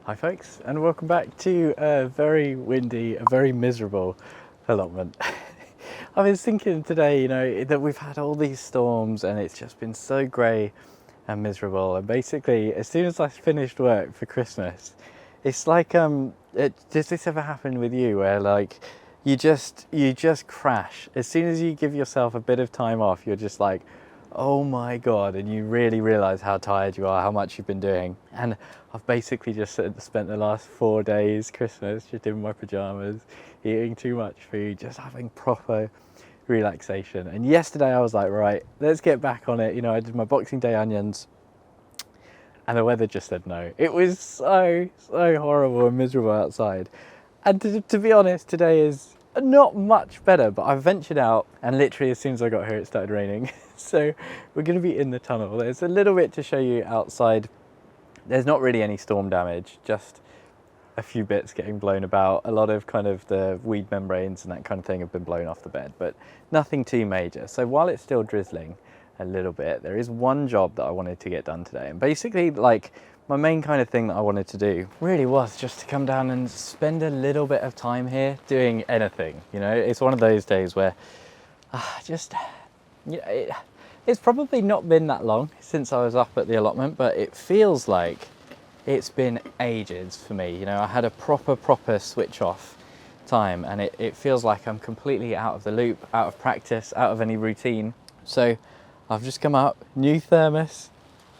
Hi folks, and welcome back to a very windy, a very miserable allotment. I was thinking today, that we've had all these storms and it's just been so grey and miserable. And basically, as soon as I finished work for Christmas, it's like, does this ever happen with you where like, you just crash? As soon as you give yourself a bit of time off, you're just like, oh my God, and you really realise how tired you are, how much you've been doing. And I've basically just spent the last 4 days, Christmas, just in my pyjamas, eating too much food, just having proper relaxation. And yesterday I was like, right, let's get back on it. I did my Boxing Day onions and the weather just said no. It was so horrible and miserable outside. And to be honest, today is not much better, but I ventured out and literally as soon as I got here it started raining. So we're going to be in the tunnel. There's a little bit to show you outside. There's not really any storm damage, just a few bits getting blown about. A lot of kind of the weed membranes and that kind of thing have been blown off the bed, but nothing too major. So while it's still drizzling a little bit, there is one job that I wanted to get done today. And basically, like, my main kind of thing that I wanted to do really was just to come down and spend a little bit of time here doing anything. It's one of those days where it's probably not been that long since I was up at the allotment, but it feels like it's been ages for me. I had a proper switch off time, and it feels like I'm completely out of the loop, out of practice, out of any routine. So I've just come up, new thermos,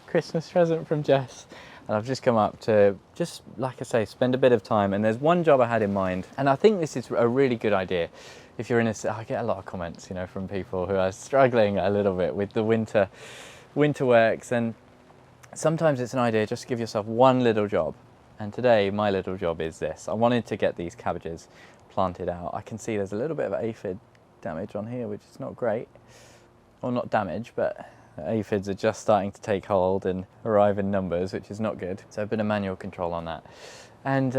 Christmas present from Jess, and I've just come up to just, like I say, spend a bit of time. And there's one job I had in mind, and I think this is a really good idea. If you're I get a lot of comments, from people who are struggling a little bit with the winter works, and sometimes it's an idea just to give yourself one little job. And today my little job is this. I wanted to get these cabbages planted out. I can see there's a little bit of aphid damage on here, which is not great. Well, not damage, but aphids are just starting to take hold and arrive in numbers, which is not good. So a bit of manual control on that. And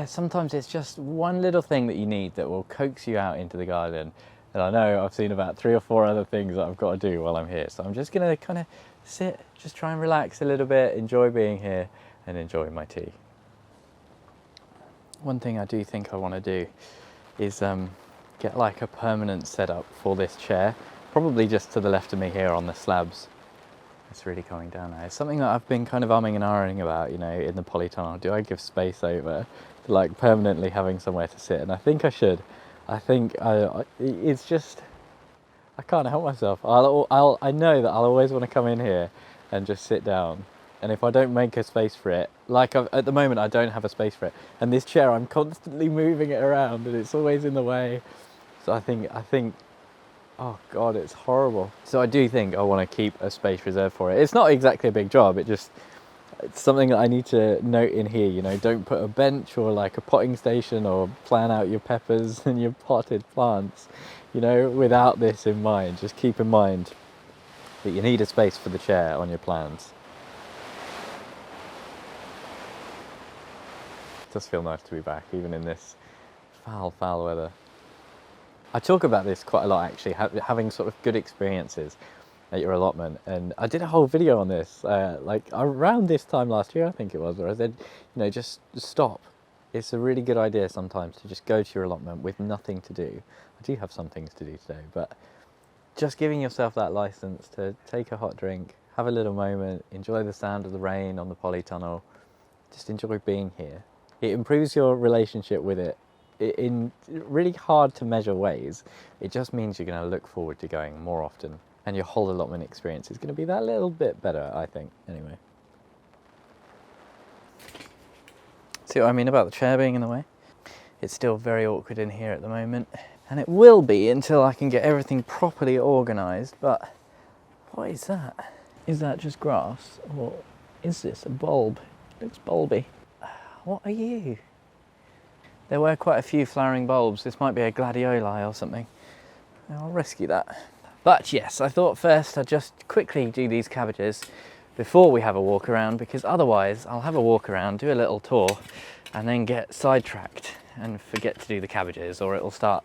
sometimes it's just one little thing that you need that will coax you out into the garden. And I know I've seen about 3 or 4 other things that I've got to do while I'm here. So I'm just going to kind of sit, just try and relax a little bit, enjoy being here and enjoy my tea. One thing I do think I want to do is get like a permanent setup for this chair, probably just to the left of me here on the slabs. It's really coming down now. It's something that I've been kind of umming and ahhing about, in the polytunnel. Do I give space over to like permanently having somewhere to sit? And I think I should. I think it's just, I can't help myself. I know that I'll always want to come in here and just sit down. And if I don't make a space for it, at the moment I don't have a space for it. And this chair, I'm constantly moving it around and it's always in the way. So I think, oh God, it's horrible. So I do think I want to keep a space reserved for it. It's not exactly a big job. It's something that I need to note in here. Don't put a bench or like a potting station or plan out your peppers and your potted plants, without this in mind. Just keep in mind that you need a space for the chair on your plans. It does feel nice to be back, even in this foul weather. I talk about this quite a lot actually, having sort of good experiences at your allotment, and I did a whole video on this like around this time last year I think it was, where I said, just stop. It's a really good idea sometimes to just go to your allotment with nothing to do. I do have some things to do today, but just giving yourself that license to take a hot drink, have a little moment, enjoy the sound of the rain on the polytunnel, just enjoy being here. It improves your relationship with it in really hard to measure ways. It just means you're going to look forward to going more often, and your whole allotment experience is going to be that little bit better, I think, anyway. See what I mean about the chair being in the way? It's still very awkward in here at the moment, and it will be until I can get everything properly organised. But what is that? Is that just grass, or is this a bulb? It looks bulby. What are you? There were quite a few flowering bulbs. This might be a gladioli or something. I'll rescue that. But yes, I thought first I'd just quickly do these cabbages before we have a walk around, because otherwise I'll have a walk around, do a little tour, and then get sidetracked and forget to do the cabbages, or it'll start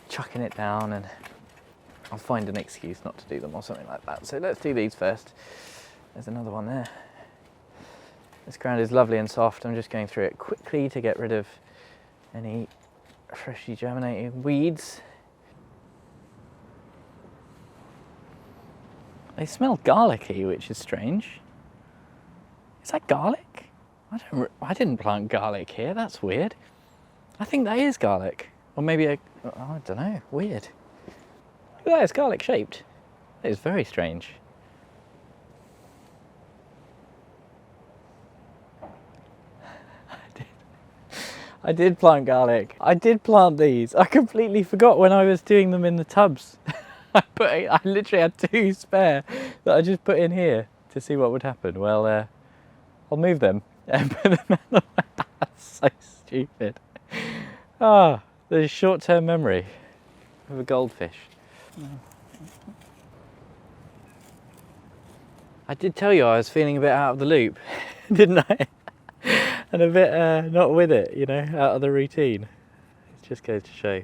chucking it down and I'll find an excuse not to do them or something like that. So let's do these first. There's another one there. This ground is lovely and soft. I'm just going through it quickly to get rid of any freshly germinating weeds. They smell garlicky, which is strange. Is that garlic? I didn't plant garlic here, that's weird. I think that is garlic. Or maybe I don't know, weird. Look at that, it's garlic shaped. That is very strange. I did plant garlic. I did plant these. I completely forgot when I was doing them in the tubs. I literally had 2 spare that I just put in here to see what would happen. Well, I'll move them and put them out the way. That's so stupid. The short-term memory of a goldfish. I did tell you I was feeling a bit out of the loop, didn't I? And a bit not with it, you know, out of the routine. It just goes to show.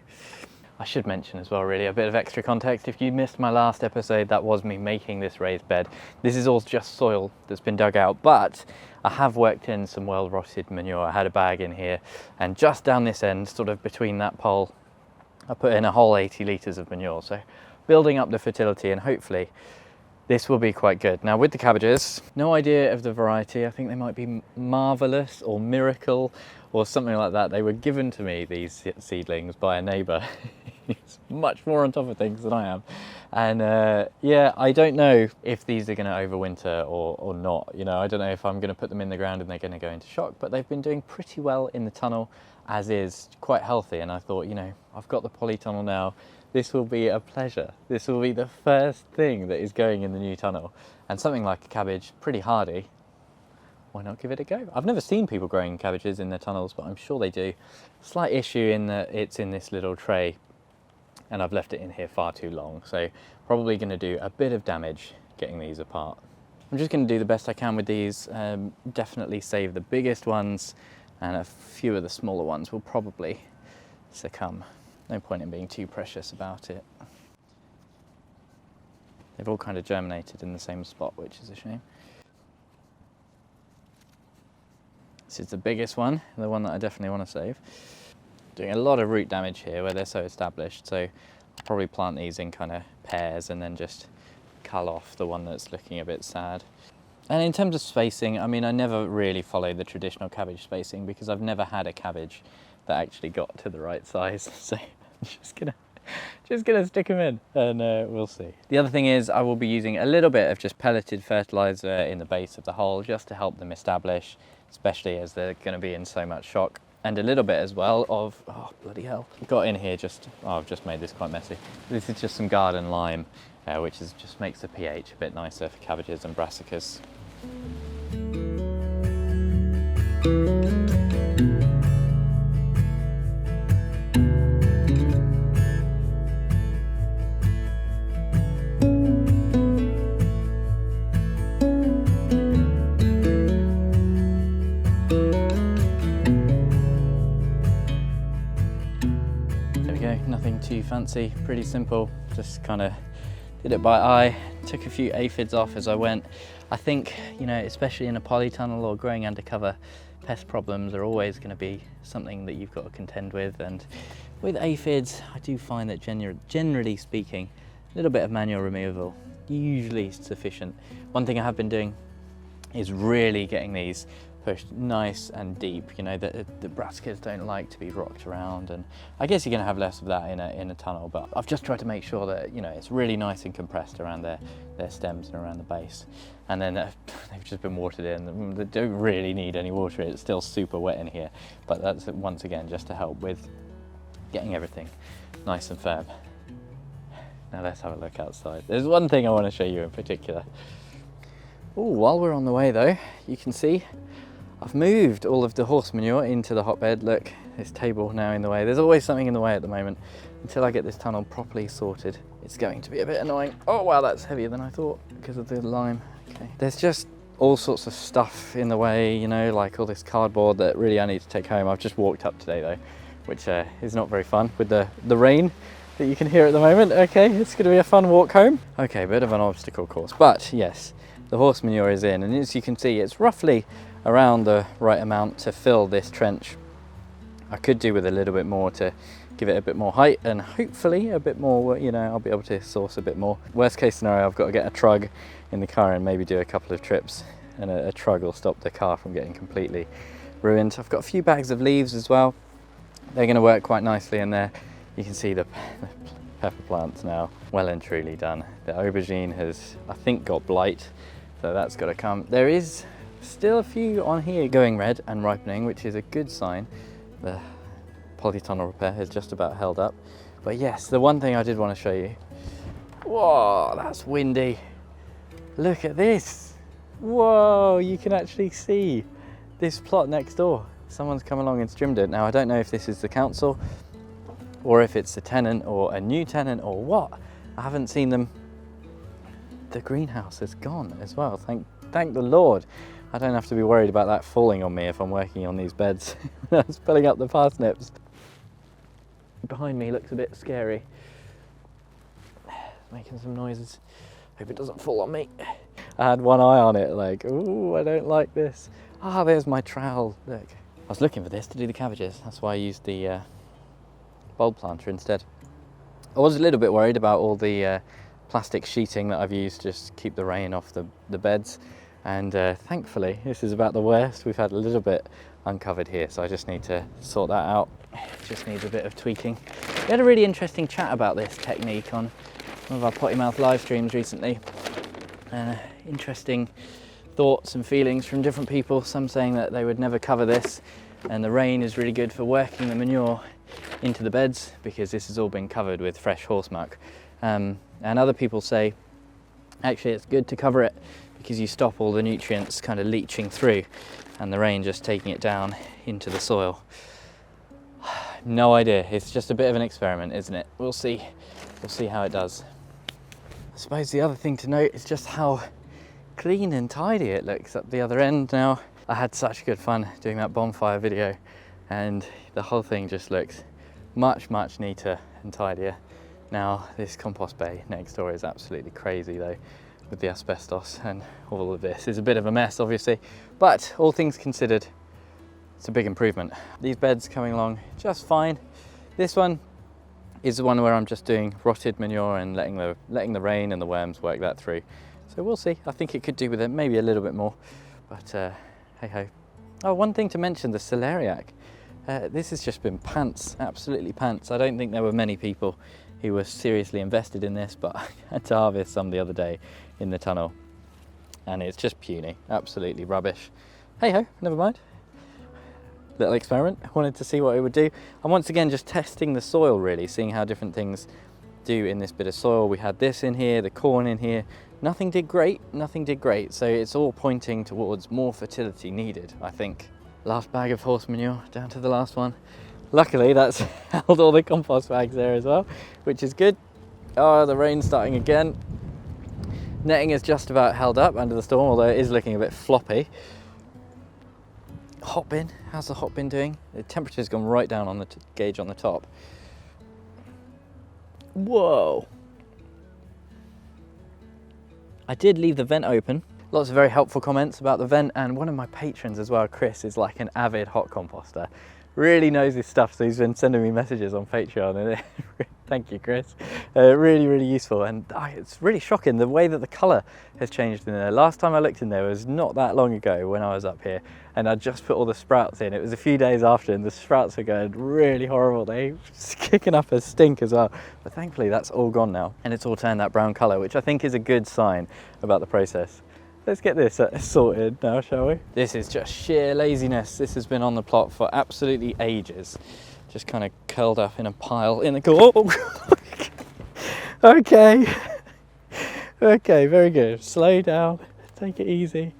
I should mention as well, really, a bit of extra context. If you missed my last episode, that was me making this raised bed. This is all just soil that's been dug out, but I have worked in some well-rotted manure. I had a bag in here, and just down this end, sort of between that pole, I put in a whole 80 litres of manure. So building up the fertility, and hopefully this will be quite good. Now with the cabbages, no idea of the variety. I think they might be Marvellous or Miracle or something like that. They were given to me, these seedlings, by a neighbour. He's much more on top of things than I am. And yeah, I don't know if these are going to overwinter or not. You know, I don't know if I'm going to put them in the ground and they're going to go into shock, but they've been doing pretty well in the tunnel, as is, quite healthy. And I thought, you know, I've got the polytunnel now. This will be a pleasure. This will be the first thing that is going in the new tunnel. And something like a cabbage, pretty hardy, why not give it a go? I've never seen people growing cabbages in their tunnels, but I'm sure they do. Slight issue in that it's in this little tray and I've left it in here far too long. So probably going to do a bit of damage getting these apart. I'm just going to do the best I can with these. Definitely save the biggest ones, and a few of the smaller ones will probably succumb. No point in being too precious about it. They've all kind of germinated in the same spot, which is a shame. This is the biggest one, the one that I definitely want to save. Doing a lot of root damage here where they're so established, so I'll probably plant these in kind of pairs and then just cull off the one that's looking a bit sad. And in terms of spacing, I mean, I never really follow the traditional cabbage spacing because I've never had a cabbage that actually got to the right size. So I'm just gonna stick them in and we'll see. The other thing is I will be using a little bit of just pelleted fertilizer in the base of the hole just to help them establish, especially as they're going to be in so much shock. And a little bit as well of, oh bloody hell, got in here I've just made this quite messy. This is just some garden lime, which just makes the pH a bit nicer for cabbages and brassicas. Nothing too fancy, pretty simple, just kind of did it by eye, took a few aphids off as I went. I think, you know, especially in a polytunnel or growing undercover, pest problems are always going to be something that you've got to contend with, and with aphids I do find that generally speaking a little bit of manual removal usually sufficient. One thing I have been doing is really getting these pushed nice and deep. You know, the brassicas don't like to be rocked around, and I guess you're going to have less of that in a tunnel, but I've just tried to make sure that, you know, it's really nice and compressed around their stems and around the base. And then they've just been watered in. They don't really need any water. It's still super wet in here, but that's once again just to help with getting everything nice and firm. Now let's have a look outside. There's one thing I want to show you in particular. Oh, while we're on the way though, you can see I've moved all of the horse manure into the hotbed. Look, this table now in the way. There's always something in the way at the moment. Until I get this tunnel properly sorted, it's going to be a bit annoying. Oh wow, that's heavier than I thought because of the lime. Okay. There's just all sorts of stuff in the way, you know, like all this cardboard that really I need to take home. I've just walked up today though, which is not very fun with the rain that you can hear at the moment. Okay, it's going to be a fun walk home. Okay, bit of an obstacle course, but yes, the horse manure is in, and as you can see, it's roughly around the right amount to fill this trench. I could do with a little bit more to give it a bit more height, and hopefully a bit more, I'll be able to source a bit more. Worst case scenario, I've got to get a trug in the car and maybe do a couple of trips, and a trug will stop the car from getting completely ruined. I've got a few bags of leaves as well. They're going to work quite nicely in there. You can see the pepper plants now well and truly done. The aubergine has, I think, got blight, so that's got to come. There is still a few on here going red and ripening, which is a good sign. The polytunnel repair has just about held up. But yes, the one thing I did want to show you. Whoa, that's windy. Look at this. Whoa, you can actually see this plot next door. Someone's come along and trimmed it. Now, I don't know if this is the council or if it's a tenant or a new tenant or what. I haven't seen them. The greenhouse is gone as well. Thank the Lord. I don't have to be worried about that falling on me if I'm working on these beds. Spilling up the parsnips. Behind me looks a bit scary. Making some noises. Hope it doesn't fall on me. I had one eye on it, like, ooh, I don't like this. Ah, there's my trowel, look. I was looking for this to do the cabbages. That's why I used the bulb planter instead. I was a little bit worried about all the plastic sheeting that I've used to just keep the rain off the beds. And thankfully, this is about the worst. We've had a little bit uncovered here, so I just need to sort that out. It just needs a bit of tweaking. We had a really interesting chat about this technique on one of our Potty Mouth live streams recently. Interesting thoughts and feelings from different people. Some saying that they would never cover this, and the rain is really good for working the manure into the beds because this has all been covered with fresh horse muck. And other people say actually it's good to cover it because you stop all the nutrients kind of leaching through and the rain just taking it down into the soil. No idea. It's just a bit of an experiment, isn't it? We'll see how it does. I suppose the other thing to note is just how clean and tidy it looks up the other end now. I had such good fun doing that bonfire video, and the whole thing just looks much neater and tidier. Now this compost bay next door is absolutely crazy though, with the asbestos and all of this. It's a bit of a mess obviously, but all things considered, it's a big improvement. These beds coming along just fine. This one is the one where I'm just doing rotted manure and letting the rain and the worms work that through. So we'll see. I think it could do with it maybe a little bit more, but hey ho. Oh, one thing to mention, the celeriac. This has just been pants, absolutely pants. I don't think there were many people who were seriously invested in this, but I had to harvest some the other day in the tunnel, and it's just puny, absolutely rubbish. Hey ho, never mind. Little experiment. I wanted to see what it would do. I'm once again just testing the soil really, seeing how different things do in this bit of soil. We had this in here, the corn in here. Nothing did great. So it's all pointing towards more fertility needed, I think. Last bag of horse manure, down to the last one. Luckily that's held all the compost bags there as well, which is good. Oh, the rain's starting again. Netting is just about held up under the storm, although it is looking a bit floppy. Hot bin, how's the hot bin doing? The temperature's gone right down on the gauge on the top. Whoa! I did leave the vent open. Lots of very helpful comments about the vent, and one of my patrons as well, Chris, is like an avid hot composter. Really knows his stuff, so he's been sending me messages on Patreon, and thank you, Chris. Really useful, and it's really shocking the way that the colour has changed in there. Last time I looked in there was not that long ago when I was up here, and I just put all the sprouts in. It was a few days after, and the sprouts are going really horrible. They're kicking up a stink as well, but thankfully that's all gone now, and it's all turned that brown colour, which I think is a good sign about the process. Let's get this sorted now, shall we? This is just sheer laziness. This has been on the plot for absolutely ages. Just kind of curled up in a pile in the corner. Oh. Okay, very good. Slow down, take it easy.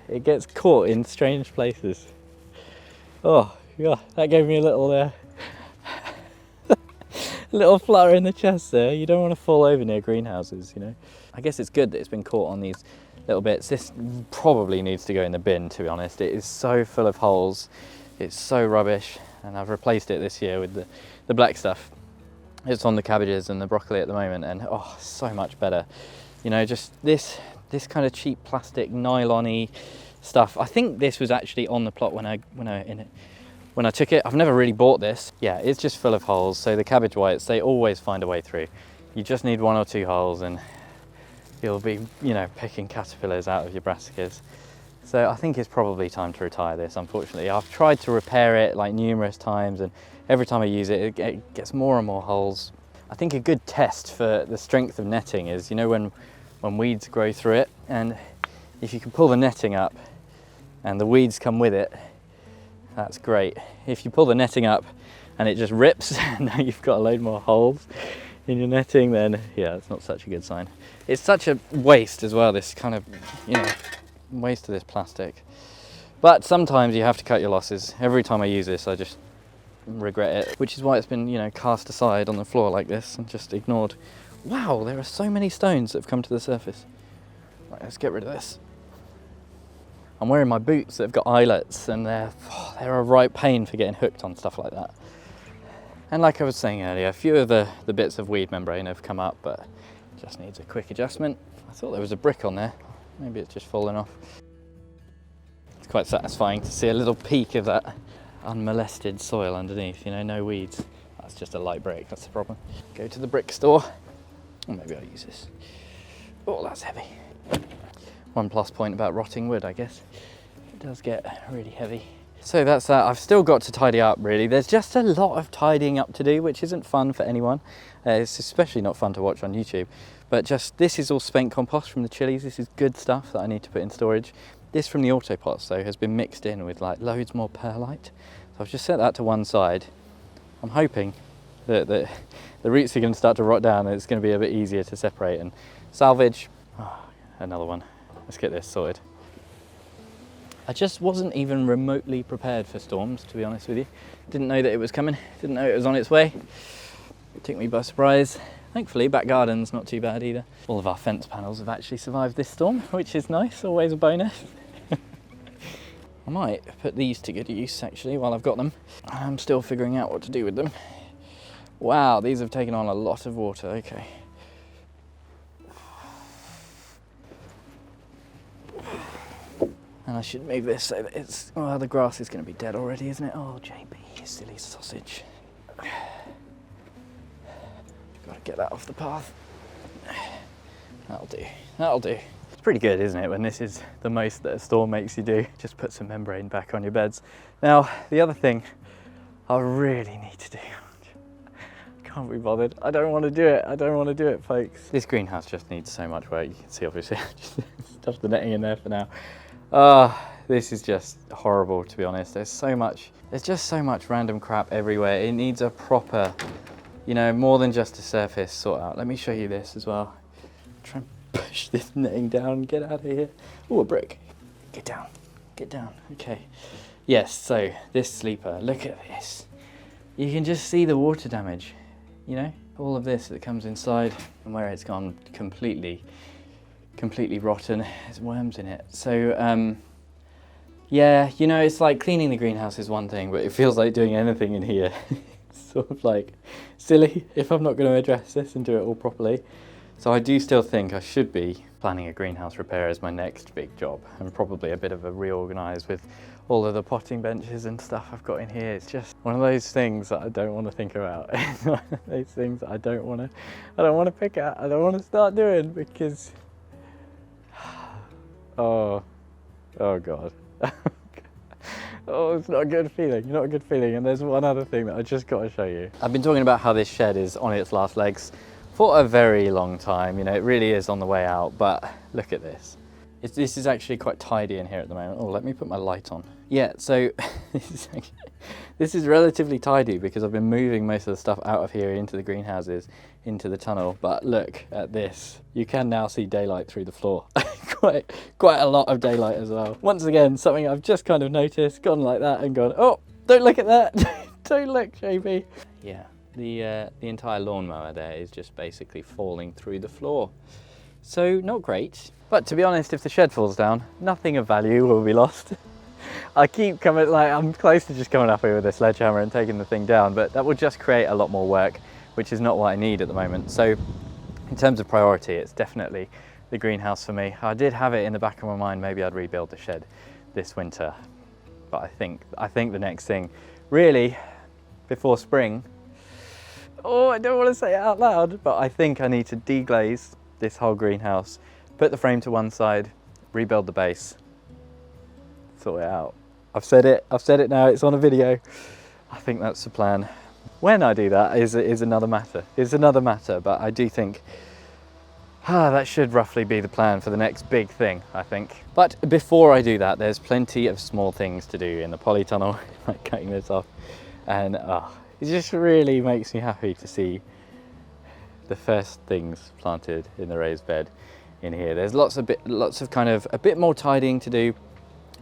It gets caught in strange places. Oh, yeah, that gave me a little little flutter in the chest there. You don't want to fall over near greenhouses, you know. I guess it's good that it's been caught on these little bits. This probably needs to go in the bin, to be honest. It is so full of holes. It's so rubbish, and I've replaced it this year with the black stuff. It's on the cabbages and the broccoli at the moment, and oh, so much better. You know, just this kind of cheap plastic nylon-y stuff. I think this was actually on the plot when I took it. I've never really bought this. Yeah, it's just full of holes. So the cabbage whites, they always find a way through. You just need 1 or 2 holes and you'll be, you know, picking caterpillars out of your brassicas. So I think it's probably time to retire this, unfortunately. I've tried to repair it like numerous times, and every time I use it, it gets more and more holes. I think a good test for the strength of netting is, you know, when weeds grow through it, and if you can pull the netting up and the weeds come with it, that's great. If you pull the netting up and it just rips, and now you've got a load more holes in your netting, then yeah, it's not such a good sign. It's such a waste as well, this kind of, you know, waste of this plastic. But sometimes you have to cut your losses. Every time I use this, I just regret it, which is why it's been, you know, cast aside on the floor like this and just ignored. Wow, there are so many stones that have come to the surface. Right, let's get rid of this. I'm wearing my boots that have got eyelets, and they're a right pain for getting hooked on stuff like that. And like I was saying earlier, a few of the bits of weed membrane have come up, but it just needs a quick adjustment. I thought there was a brick on there. Maybe it's just fallen off. It's quite satisfying to see a little peek of that unmolested soil underneath, you know, no weeds. That's just a light brick, that's the problem. Go to the brick store. Or maybe I'll use this. Oh, that's heavy. One plus point about rotting wood, I guess. It does get really heavy. So that's that. I've still got to tidy up, really. There's just a lot of tidying up to do, which isn't fun for anyone. It's especially not fun to watch on YouTube. But just, this is all spent compost from the chilies. This is good stuff that I need to put in storage. This from the autopots, though, has been mixed in with like loads more perlite. So I've just set that to one side. I'm hoping that the roots are going to start to rot down and it's going to be a bit easier to separate and salvage. Oh, another one. Let's get this sorted. I just wasn't even remotely prepared for storms, to be honest with you. Didn't know that it was coming. Didn't know it was on its way. It took me by surprise. Thankfully, back garden's not too bad either. All of our fence panels have actually survived this storm, which is nice, always a bonus. I might put these to good use actually while I've got them. I'm still figuring out what to do with them. Wow, these have taken on a lot of water, okay. And I should move this so that it's, well, the grass is going to be dead already, isn't it? Oh, JB, you silly sausage. Got to get that off the path. That'll do, that'll do. It's pretty good, isn't it, when this is the most that a storm makes you do? Just put some membrane back on your beds. Now, the other thing I really need to do, can't be bothered. I don't want to do it. I don't want to do it, folks. This greenhouse just needs so much work. You can see, obviously, I just stuffed the netting in there for now. This is just horrible, to be honest. There's just so much random crap everywhere. It needs a proper, you know, more than just a surface sort out. Let me show you this as well. Try and push this netting down, get out of here. Oh, a brick. Get down, get down. Okay. Yes, so this sleeper, look at this. You can just see the water damage, you know, all of this that comes inside and where it's gone completely rotten. There's worms in it. So, yeah, you know, it's like cleaning the greenhouse is one thing, but it feels like doing anything in here. It's sort of like silly if I'm not going to address this and do it all properly. So I do still think I should be planning a greenhouse repair as my next big job, and probably a bit of a reorganise with all of the potting benches and stuff I've got in here. It's just one of those things that I don't want to think about. It's one of those things that I don't want to pick at. I don't want to start doing because, oh God. Oh, it's not a good feeling, not a good feeling. And there's one other thing that I just got to show you. I've been talking about how this shed is on its last legs for a very long time. You know, it really is on the way out, but look at this. This is actually quite tidy in here at the moment. Oh, let me put my light on. Yeah, so this is relatively tidy because I've been moving most of the stuff out of here into the greenhouses, into the tunnel. But look at this. You can now see daylight through the floor. quite a lot of daylight as well. Once again, something I've just kind of noticed, gone like that and gone, oh, don't look at that. Don't look, JB. Yeah, the entire lawnmower there is just basically falling through the floor. So not great. But to be honest, if the shed falls down, nothing of value will be lost. I keep coming, like, I'm close to just coming up here with a sledgehammer and taking the thing down, but that will just create a lot more work, which is not what I need at the moment. So in terms of priority, it's definitely the greenhouse for me. I did have it in the back of my mind, maybe I'd rebuild the shed this winter. But I think the next thing, really, before spring, oh, I don't want to say it out loud, but I think I need to deglaze this whole greenhouse, put the frame to one side, rebuild the base, sort it out. I've said it now, it's on a video. I think that's the plan. When I do that is another matter. But I do think that should roughly be the plan for the next big thing, I think. But before I do that, there's plenty of small things to do in the polytunnel, like cutting this off. And it just really makes me happy to see the first things planted in the raised bed in here. There's lots of kind of a bit more tidying to do,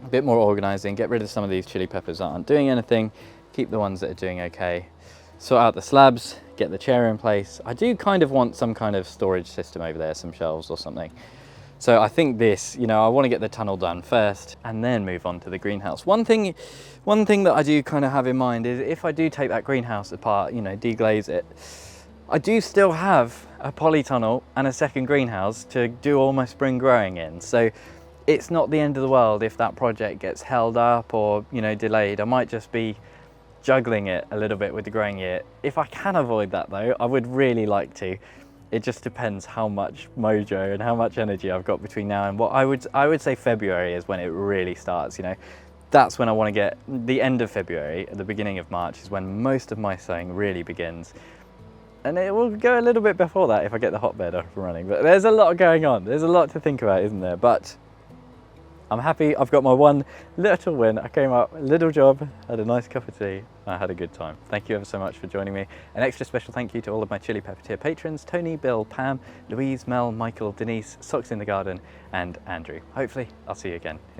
a bit more organizing, get rid of some of these chili peppers that aren't doing anything, keep the ones that are doing okay, sort out the slabs, get the chair in place. I do kind of want some kind of storage system over there, some shelves or something. So I think this, you know, I want to get the tunnel done first and then move on to the greenhouse. One thing that I do kind of have in mind is if I do take that greenhouse apart, you know, deglaze it, I do still have a polytunnel and a second greenhouse to do all my spring growing in. So it's not the end of the world if that project gets held up or, you know, delayed. I might just be juggling it a little bit with the growing year. If I can avoid that though, I would really like to. It just depends how much mojo and how much energy I've got between now and what I would say February is when it really starts, you know. That's when I want to get, the end of February, at the beginning of March is when most of my sowing really begins. And it will go a little bit before that if I get the hotbed up and running. But there's a lot going on. There's a lot to think about, isn't there? But I'm happy I've got my one little win. I came up, little job, had a nice cup of tea, I had a good time. Thank you ever so much for joining me. An extra special thank you to all of my Chili Pepper Tier patrons, Tony, Bill, Pam, Louise, Mel, Michael, Denise, Socks in the Garden, and Andrew. Hopefully I'll see you again.